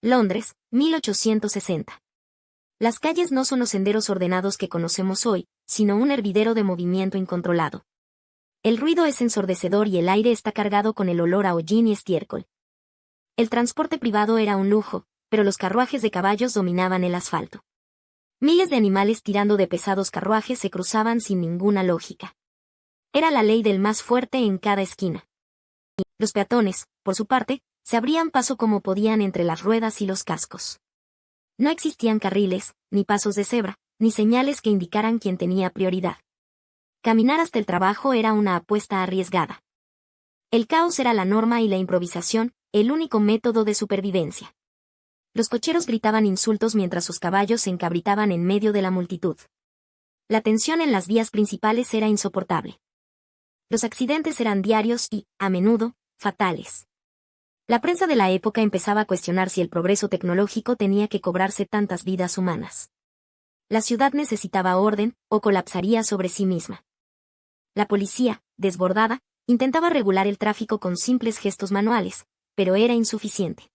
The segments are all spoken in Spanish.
Londres, 1860. Las calles no son los senderos ordenados que conocemos hoy, sino un hervidero de movimiento incontrolado. El ruido es ensordecedor y el aire está cargado con el olor a hollín y estiércol. El transporte privado era un lujo, pero los carruajes de caballos dominaban el asfalto. Miles de animales tirando de pesados carruajes se cruzaban sin ninguna lógica. Era la ley del más fuerte en cada esquina. Los peatones, por su parte, se abrían paso como podían entre las ruedas y los cascos. No existían carriles, ni pasos de cebra, ni señales que indicaran quién tenía prioridad. Caminar hasta el trabajo era una apuesta arriesgada. El caos era la norma y la improvisación, el único método de supervivencia. Los cocheros gritaban insultos mientras sus caballos se encabritaban en medio de la multitud. La tensión en las vías principales era insoportable. Los accidentes eran diarios y, a menudo, fatales. La prensa de la época empezaba a cuestionar si el progreso tecnológico tenía que cobrarse tantas vidas humanas. La ciudad necesitaba orden, o colapsaría sobre sí misma. La policía, desbordada, intentaba regular el tráfico con simples gestos manuales, pero era insuficiente.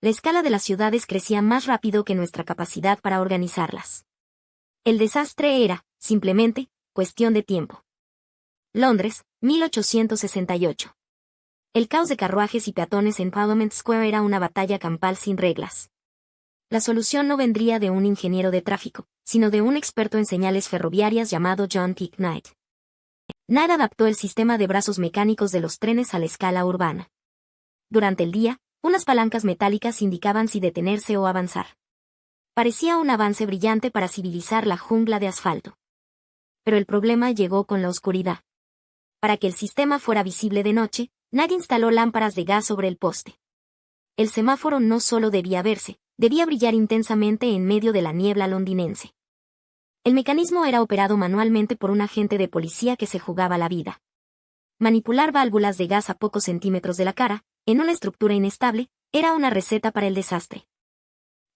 La escala de las ciudades crecía más rápido que nuestra capacidad para organizarlas. El desastre era, simplemente, cuestión de tiempo. Londres, 1868. El caos de carruajes y peatones en Parliament Square era una batalla campal sin reglas. La solución no vendría de un ingeniero de tráfico, sino de un experto en señales ferroviarias llamado John P. Knight. Knight adaptó el sistema de brazos mecánicos de los trenes a la escala urbana. Durante el día, unas palancas metálicas indicaban si detenerse o avanzar. Parecía un avance brillante para civilizar la jungla de asfalto. Pero el problema llegó con la oscuridad. Para que el sistema fuera visible de noche, Knight instaló lámparas de gas sobre el poste. El semáforo no solo debía verse, debía brillar intensamente en medio de la niebla londinense. El mecanismo era operado manualmente por un agente de policía que se jugaba la vida. Manipular válvulas de gas a pocos centímetros de la cara, en una estructura inestable, era una receta para el desastre.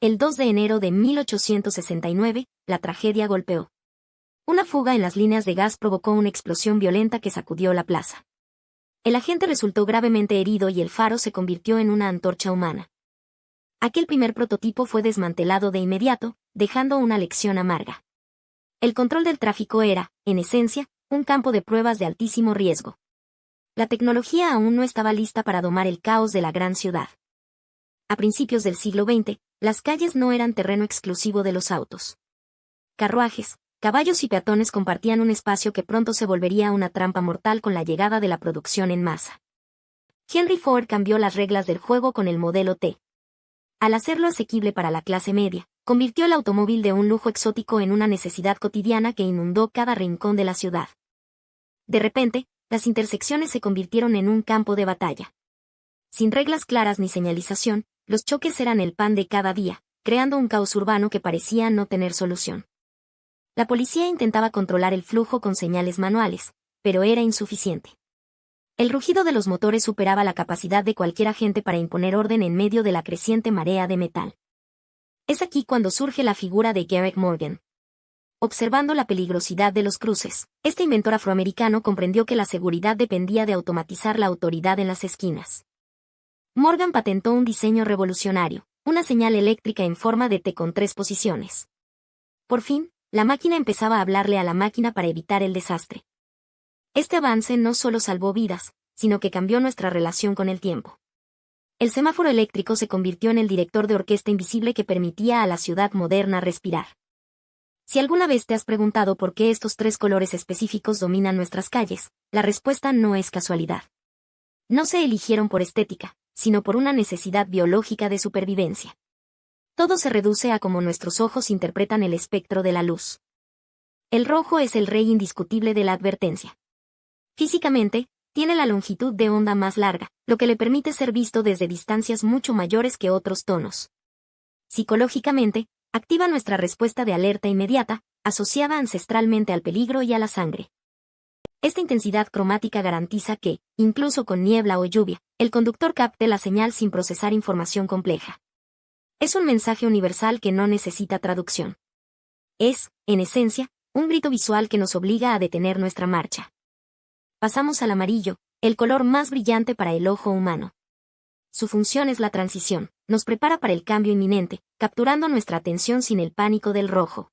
El 2 de enero de 1869, la tragedia golpeó. Una fuga en las líneas de gas provocó una explosión violenta que sacudió la plaza. El agente resultó gravemente herido y el faro se convirtió en una antorcha humana. Aquel primer prototipo fue desmantelado de inmediato, dejando una lección amarga. El control del tráfico era, en esencia, un campo de pruebas de altísimo riesgo. La tecnología aún no estaba lista para domar el caos de la gran ciudad. A principios del siglo XX, las calles no eran terreno exclusivo de los autos. Carruajes, caballos y peatones compartían un espacio que pronto se volvería una trampa mortal con la llegada de la producción en masa. Henry Ford cambió las reglas del juego con el modelo T. Al hacerlo asequible para la clase media, convirtió el automóvil de un lujo exótico en una necesidad cotidiana que inundó cada rincón de la ciudad. De repente, las intersecciones se convirtieron en un campo de batalla. Sin reglas claras ni señalización, los choques eran el pan de cada día, creando un caos urbano que parecía no tener solución. La policía intentaba controlar el flujo con señales manuales, pero era insuficiente. El rugido de los motores superaba la capacidad de cualquier agente para imponer orden en medio de la creciente marea de metal. Es aquí cuando surge la figura de Garrett Morgan. Observando la peligrosidad de los cruces, este inventor afroamericano comprendió que la seguridad dependía de automatizar la autoridad en las esquinas. Morgan patentó un diseño revolucionario, una señal eléctrica en forma de T con 3 posiciones. Por fin, la máquina empezaba a hablarle a la máquina para evitar el desastre. Este avance no solo salvó vidas, sino que cambió nuestra relación con el tiempo. El semáforo eléctrico se convirtió en el director de orquesta invisible que permitía a la ciudad moderna respirar. Si alguna vez te has preguntado por qué estos 3 colores específicos dominan nuestras calles, la respuesta no es casualidad. No se eligieron por estética, sino por una necesidad biológica de supervivencia. Todo se reduce a cómo nuestros ojos interpretan el espectro de la luz. El rojo es el rey indiscutible de la advertencia. Físicamente, tiene la longitud de onda más larga, lo que le permite ser visto desde distancias mucho mayores que otros tonos. Psicológicamente, activa nuestra respuesta de alerta inmediata, asociada ancestralmente al peligro y a la sangre. Esta intensidad cromática garantiza que, incluso con niebla o lluvia, el conductor capte la señal sin procesar información compleja. Es un mensaje universal que no necesita traducción. Es, en esencia, un grito visual que nos obliga a detener nuestra marcha. Pasamos al amarillo, el color más brillante para el ojo humano. Su función es la transición, nos prepara para el cambio inminente, capturando nuestra atención sin el pánico del rojo.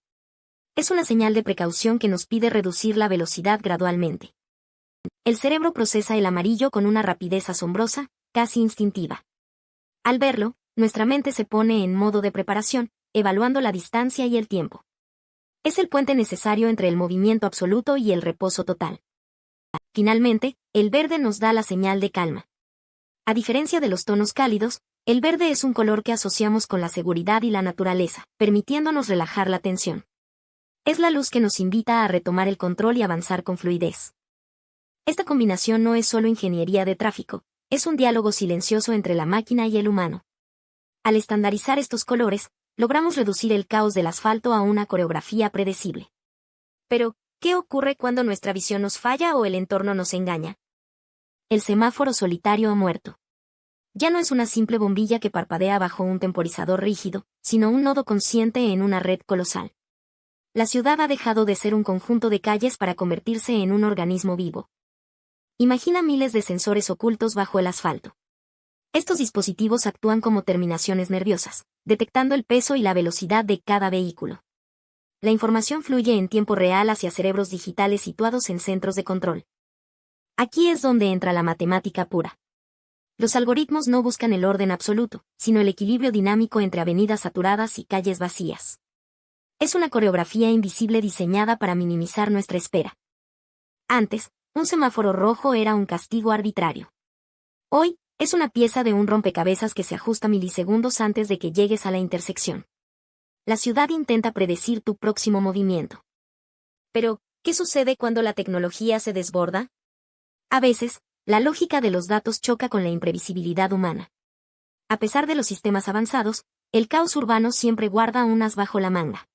Es una señal de precaución que nos pide reducir la velocidad gradualmente. El cerebro procesa el amarillo con una rapidez asombrosa, casi instintiva. Al verlo, nuestra mente se pone en modo de preparación, evaluando la distancia y el tiempo. Es el puente necesario entre el movimiento absoluto y el reposo total. Finalmente, el verde nos da la señal de calma. A diferencia de los tonos cálidos, el verde es un color que asociamos con la seguridad y la naturaleza, permitiéndonos relajar la tensión. Es la luz que nos invita a retomar el control y avanzar con fluidez. Esta combinación no es solo ingeniería de tráfico, es un diálogo silencioso entre la máquina y el humano. Al estandarizar estos colores, logramos reducir el caos del asfalto a una coreografía predecible. Pero, ¿qué ocurre cuando nuestra visión nos falla o el entorno nos engaña? El semáforo solitario ha muerto. Ya no es una simple bombilla que parpadea bajo un temporizador rígido, sino un nodo consciente en una red colosal. La ciudad ha dejado de ser un conjunto de calles para convertirse en un organismo vivo. Imagina miles de sensores ocultos bajo el asfalto. Estos dispositivos actúan como terminaciones nerviosas, detectando el peso y la velocidad de cada vehículo. La información fluye en tiempo real hacia cerebros digitales situados en centros de control. Aquí es donde entra la matemática pura. Los algoritmos no buscan el orden absoluto, sino el equilibrio dinámico entre avenidas saturadas y calles vacías. Es una coreografía invisible diseñada para minimizar nuestra espera. Antes, un semáforo rojo era un castigo arbitrario. Hoy, es una pieza de un rompecabezas que se ajusta milisegundos antes de que llegues a la intersección. La ciudad intenta predecir tu próximo movimiento. Pero, ¿qué sucede cuando la tecnología se desborda? A veces, la lógica de los datos choca con la imprevisibilidad humana. A pesar de los sistemas avanzados, el caos urbano siempre guarda un as bajo la manga.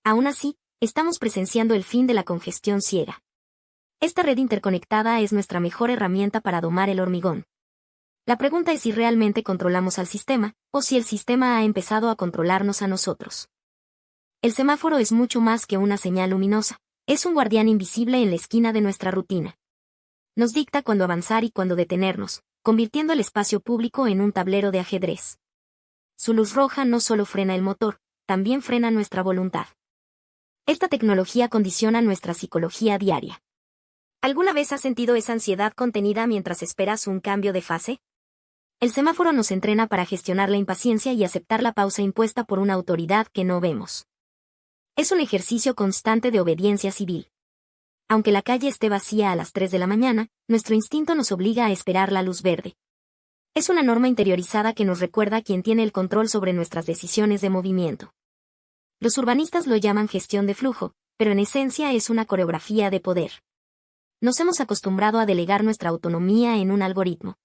Aún así, estamos presenciando el fin de la congestión ciega. Esta red interconectada es nuestra mejor herramienta para domar el hormigón. La pregunta es si realmente controlamos al sistema, o si el sistema ha empezado a controlarnos a nosotros. El semáforo es mucho más que una señal luminosa, es un guardián invisible en la esquina de nuestra rutina. Nos dicta cuándo avanzar y cuándo detenernos, convirtiendo el espacio público en un tablero de ajedrez. Su luz roja no solo frena el motor, también frena nuestra voluntad. Esta tecnología condiciona nuestra psicología diaria. ¿Alguna vez has sentido esa ansiedad contenida mientras esperas un cambio de fase? El semáforo nos entrena para gestionar la impaciencia y aceptar la pausa impuesta por una autoridad que no vemos. Es un ejercicio constante de obediencia civil. Aunque la calle esté vacía a las 3 de la mañana, nuestro instinto nos obliga a esperar la luz verde. Es una norma interiorizada que nos recuerda quién tiene el control sobre nuestras decisiones de movimiento. Los urbanistas lo llaman gestión de flujo, pero en esencia es una coreografía de poder. Nos hemos acostumbrado a delegar nuestra autonomía en un algoritmo.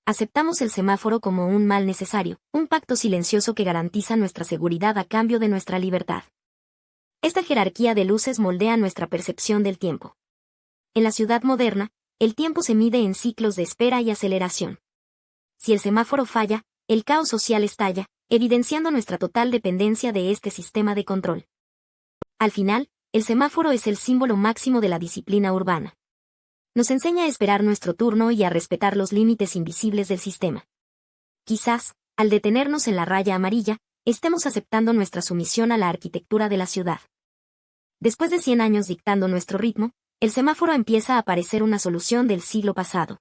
Aceptamos el semáforo como un mal necesario, un pacto silencioso que garantiza nuestra seguridad a cambio de nuestra libertad. Esta jerarquía de luces moldea nuestra percepción del tiempo. En la ciudad moderna, el tiempo se mide en ciclos de espera y aceleración. Si el semáforo falla, el caos social estalla, evidenciando nuestra total dependencia de este sistema de control. Al final, el semáforo es el símbolo máximo de la disciplina urbana. Nos enseña a esperar nuestro turno y a respetar los límites invisibles del sistema. Quizás, al detenernos en la raya amarilla, estemos aceptando nuestra sumisión a la arquitectura de la ciudad. Después de 100 años dictando nuestro ritmo, el semáforo empieza a parecer una solución del siglo pasado.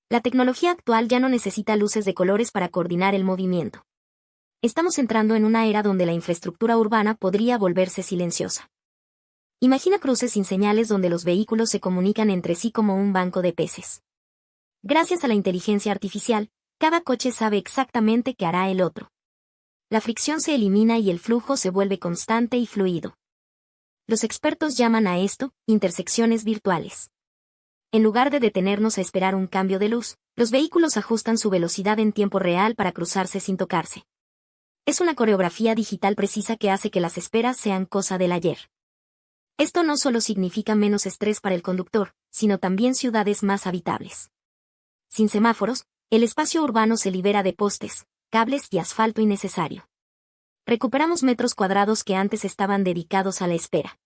La tecnología actual ya no necesita luces de colores para coordinar el movimiento. Estamos entrando en una era donde la infraestructura urbana podría volverse silenciosa. Imagina cruces sin señales donde los vehículos se comunican entre sí como un banco de peces. Gracias a la inteligencia artificial, cada coche sabe exactamente qué hará el otro. La fricción se elimina y el flujo se vuelve constante y fluido. Los expertos llaman a esto intersecciones virtuales. En lugar de detenernos a esperar un cambio de luz, los vehículos ajustan su velocidad en tiempo real para cruzarse sin tocarse. Es una coreografía digital precisa que hace que las esperas sean cosa del ayer. Esto no solo significa menos estrés para el conductor, sino también ciudades más habitables. Sin semáforos, el espacio urbano se libera de postes, cables y asfalto innecesario. Recuperamos metros cuadrados que antes estaban dedicados a la espera.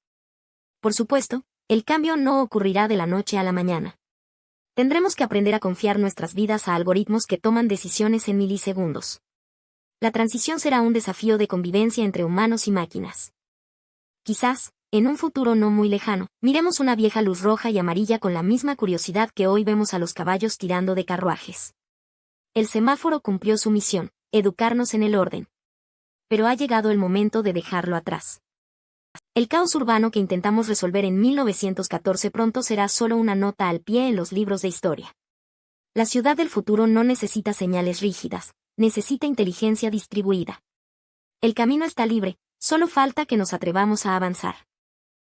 Por supuesto, el cambio no ocurrirá de la noche a la mañana. Tendremos que aprender a confiar nuestras vidas a algoritmos que toman decisiones en milisegundos. La transición será un desafío de convivencia entre humanos y máquinas. Quizás, en un futuro no muy lejano, miremos una vieja luz roja y amarilla con la misma curiosidad que hoy vemos a los caballos tirando de carruajes. El semáforo cumplió su misión, educarnos en el orden. Pero ha llegado el momento de dejarlo atrás. El caos urbano que intentamos resolver en 1914 pronto será solo una nota al pie en los libros de historia. La ciudad del futuro no necesita señales rígidas, necesita inteligencia distribuida. El camino está libre, solo falta que nos atrevamos a avanzar.